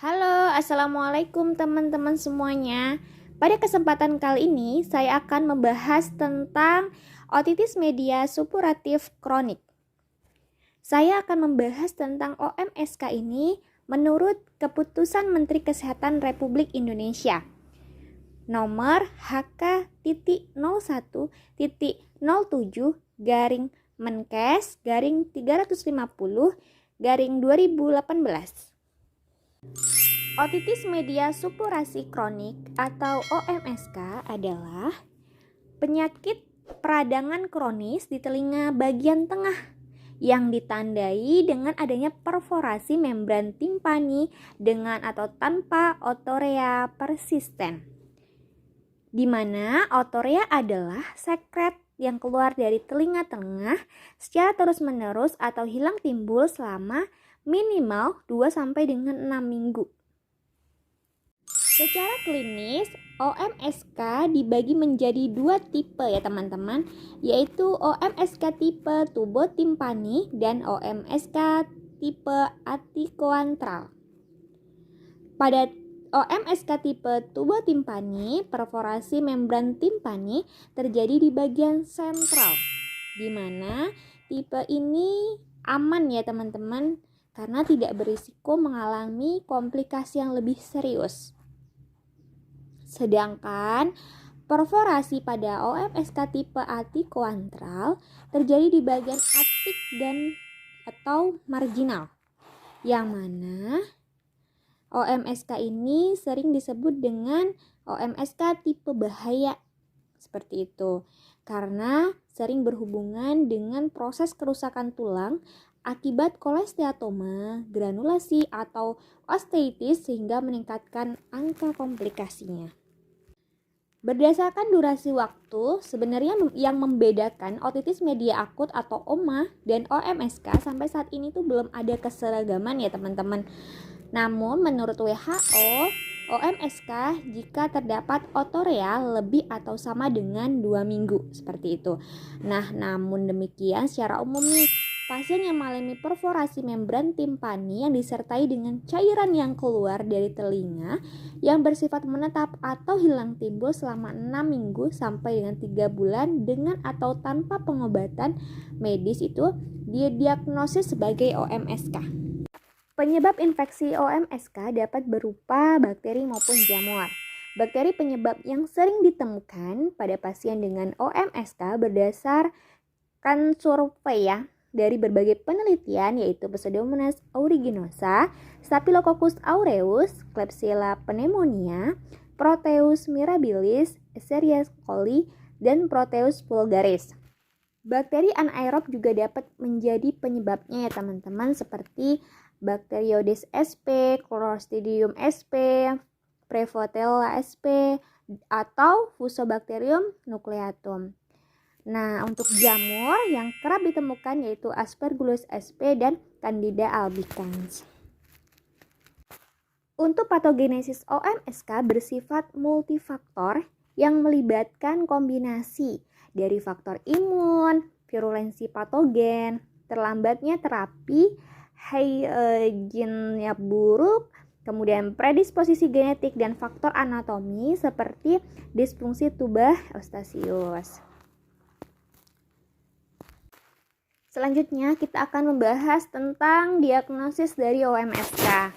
Halo, assalamualaikum teman-teman semuanya. Pada kesempatan kali ini, saya akan membahas tentang otitis media supuratif kronik. Saya akan membahas tentang OMSK ini menurut Keputusan Menteri Kesehatan Republik Indonesia nomor HK.001-07-Menkes-350-2018. Otitis media supurasi kronik atau OMSK adalah penyakit peradangan kronis di telinga bagian tengah yang ditandai dengan adanya perforasi membran timpani dengan atau tanpa otorea persisten, di mana otorea adalah sekret yang keluar dari telinga tengah secara terus-menerus atau hilang timbul selama minimal 2-6 minggu. Secara klinis, OMSK dibagi menjadi dua tipe ya teman-teman, yaitu OMSK tipe tubotimpani dan OMSK tipe atikoantral. Pada OMSK tipe tubotimpani, perforasi membran timpani terjadi di bagian sentral, di mana tipe ini aman ya teman-teman, karena tidak berisiko mengalami komplikasi yang lebih serius. Sedangkan perforasi pada OMSK tipe atikoantral terjadi di bagian atik dan atau marginal, yang mana OMSK ini sering disebut dengan OMSK tipe bahaya seperti itu, karena sering berhubungan dengan proses kerusakan tulang akibat kolesteatoma, granulasi, atau osteitis sehingga meningkatkan angka komplikasinya. Berdasarkan durasi waktu, sebenarnya yang membedakan otitis media akut atau OMA dan OMSK sampai saat ini tuh belum ada keseragaman ya teman-teman. Namun menurut WHO, OMSK jika terdapat otorea lebih atau sama dengan 2 minggu seperti itu. Nah, namun demikian secara umum nih, pasien yang mengalami perforasi membran timpani yang disertai dengan cairan yang keluar dari telinga yang bersifat menetap atau hilang timbul selama 6 minggu sampai dengan 3 bulan dengan atau tanpa pengobatan medis itu didiagnosis sebagai OMSK. Penyebab infeksi OMSK dapat berupa bakteri maupun jamur. Bakteri penyebab yang sering ditemukan pada pasien dengan OMSK berdasarkan survei ya, dari berbagai penelitian yaitu Pseudomonas aeruginosa, Staphylococcus aureus, Klebsiella pneumonia, Proteus mirabilis, Escherichia coli, dan Proteus vulgaris. Bakteri anaerob juga dapat menjadi penyebabnya ya teman-teman, seperti Bacteroides sp, Clostridium sp, Prevotella sp, atau Fusobacterium nucleatum. Nah, untuk jamur yang kerap ditemukan yaitu Aspergillus sp dan Candida albicans. Untuk patogenesis OMSK bersifat multifaktor yang melibatkan kombinasi dari faktor imun, virulensi patogen, terlambatnya terapi, hygiene buruk, kemudian predisposisi genetik dan faktor anatomi seperti disfungsi tuba Eustachius. Selanjutnya kita akan membahas tentang diagnosis dari OMSK.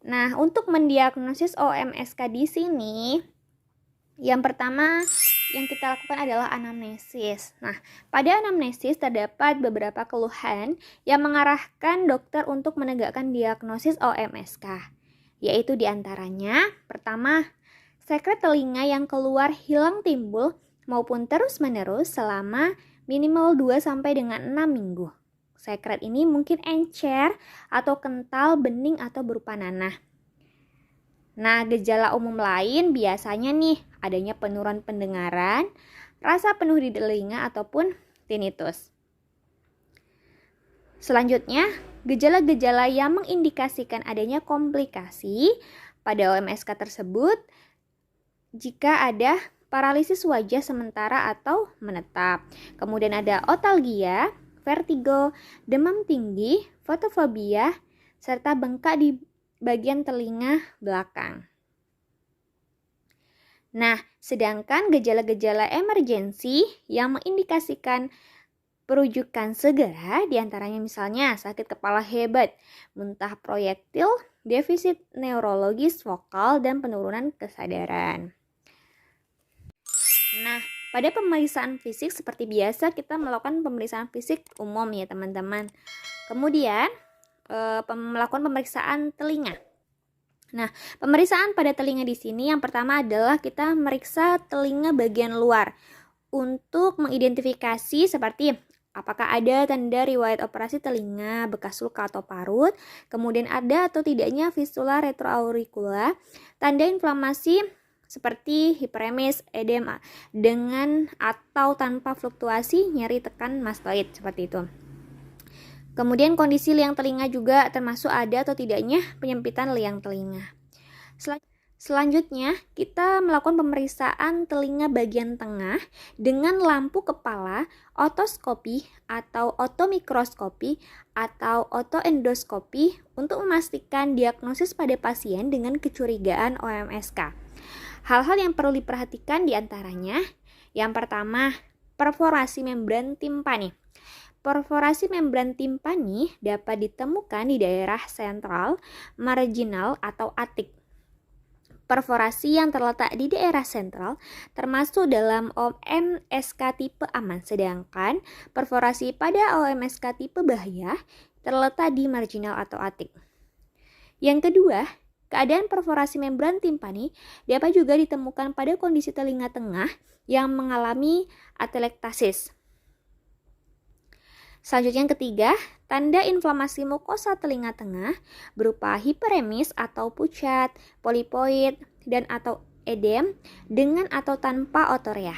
Nah, untuk mendiagnosis OMSK di sini, yang pertama yang kita lakukan adalah anamnesis. Nah, pada anamnesis terdapat beberapa keluhan yang mengarahkan dokter untuk menegakkan diagnosis OMSK, yaitu diantaranya, pertama, sekret telinga yang keluar hilang timbul maupun terus-menerus selama minimal 2-6 minggu. Sekret ini mungkin encer atau kental, bening atau berupa nanah. Nah, gejala umum lain biasanya nih adanya penurunan pendengaran, rasa penuh di telinga ataupun tinnitus. Selanjutnya, gejala-gejala yang mengindikasikan adanya komplikasi pada OMSK tersebut jika ada paralisis wajah sementara atau menetap. Kemudian ada otalgia, vertigo, demam tinggi, fotofobia, serta bengkak di bagian telinga belakang. Nah, sedangkan gejala-gejala emergensi yang mengindikasikan perujukan segera diantaranya misalnya sakit kepala hebat, muntah proyektil, defisit neurologis vokal, dan penurunan kesadaran. Nah, pada pemeriksaan fisik seperti biasa kita melakukan pemeriksaan fisik umum ya teman-teman. Kemudian melakukan pemeriksaan telinga. Nah, pemeriksaan pada telinga di sini yang pertama adalah kita meriksa telinga bagian luar untuk mengidentifikasi seperti apakah ada tanda riwayat operasi telinga, bekas luka atau parut, kemudian ada atau tidaknya fistula retroauricula, tanda inflamasi seperti hiperemis, edema dengan atau tanpa fluktuasi nyeri tekan mastoid seperti itu. Kemudian kondisi liang telinga juga termasuk ada atau tidaknya penyempitan liang telinga. Selanjutnya kita melakukan pemeriksaan telinga bagian tengah dengan lampu kepala, otoskopi atau otomikroskopi atau otoendoskopi untuk memastikan diagnosis pada pasien dengan kecurigaan OMSK. Hal-hal yang perlu diperhatikan diantaranya, yang pertama, perforasi membran timpani. Perforasi membran timpani dapat ditemukan di daerah sentral, marginal, atau atik. Perforasi yang terletak di daerah sentral termasuk dalam OMSK tipe aman, sedangkan perforasi pada OMSK tipe bahaya terletak di marginal atau atik. Yang kedua, keadaan perforasi membran timpani dapat juga ditemukan pada kondisi telinga tengah yang mengalami atelektasis. Selanjutnya yang ketiga, tanda inflamasi mukosa telinga tengah berupa hiperemis atau pucat, polipoid, dan atau edem dengan atau tanpa otorea.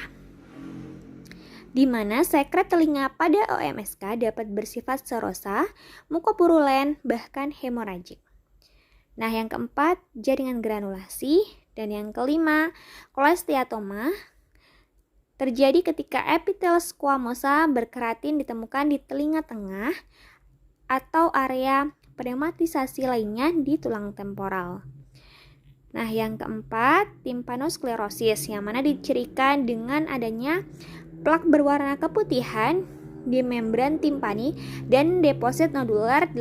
Di mana sekret telinga pada OMSK dapat bersifat serosa, mukopurulen, bahkan hemoragik. Nah, yang keempat, jaringan granulasi, dan yang kelima, kolesteatoma terjadi ketika epitel squamosa berkeratin ditemukan di telinga tengah atau area pneumatisasi lainnya di tulang temporal. Nah, yang keempat, timpanosklerosis yang mana dicirikan dengan adanya plak berwarna keputihan di membran timpani dan deposit nodular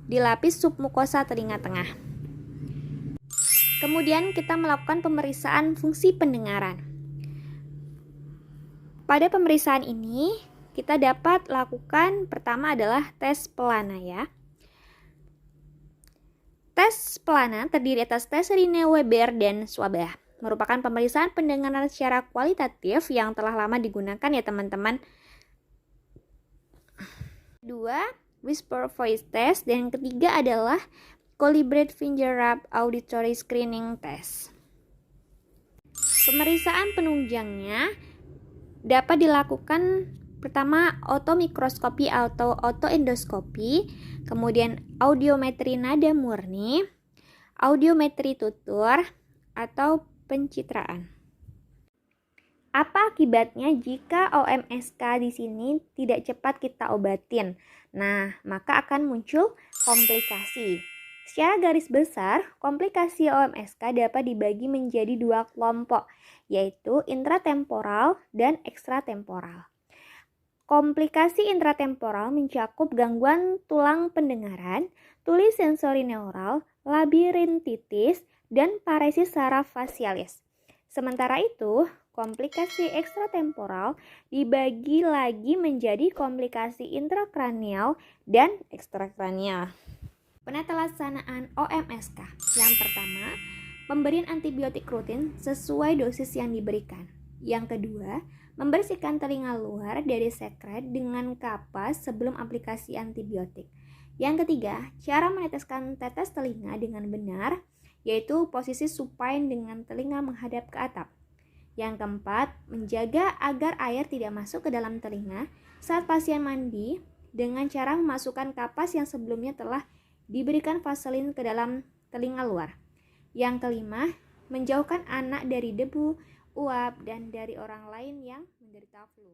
di lapis submukosa telinga tengah. Kemudian kita melakukan pemeriksaan fungsi pendengaran. Pada pemeriksaan ini, kita dapat lakukan pertama adalah tes pelana ya. Tes pelana terdiri atas tes Rine Weber dan Swabah. Merupakan pemeriksaan pendengaran secara kualitatif yang telah lama digunakan ya teman-teman. Kedua, whisper voice test, dan yang ketiga adalah calibrate finger rub auditory screening test. Pemeriksaan penunjangnya dapat dilakukan pertama otomikroskopi atau otoendoskopi, kemudian audiometri nada murni, audiometri tutur, atau pencitraan. Apa akibatnya jika OMSK di sini tidak cepat kita obatin? Nah, maka akan muncul komplikasi. Secara garis besar, komplikasi OMSK dapat dibagi menjadi dua kelompok, yaitu intratemporal dan ekstratemporal. Komplikasi intratemporal mencakup gangguan tulang pendengaran, tuli sensori neural, labirintitis, dan paresis saraf fasialis. Sementara itu, komplikasi ekstratemporal dibagi lagi menjadi komplikasi intrakranial dan ekstrakranial. Penata laksanaan OMSK. Yang pertama, pemberian antibiotik rutin sesuai dosis yang diberikan. Yang kedua, membersihkan telinga luar dari sekret dengan kapas sebelum aplikasi antibiotik. Yang ketiga, cara meneteskan tetes telinga dengan benar, yaitu posisi supine dengan telinga menghadap ke atap. Yang keempat, menjaga agar air tidak masuk ke dalam telinga saat pasien mandi dengan cara memasukkan kapas yang sebelumnya telah diberikan vaselin ke dalam telinga luar. Yang kelima, menjauhkan anak dari debu, uap, dan dari orang lain yang menderita flu.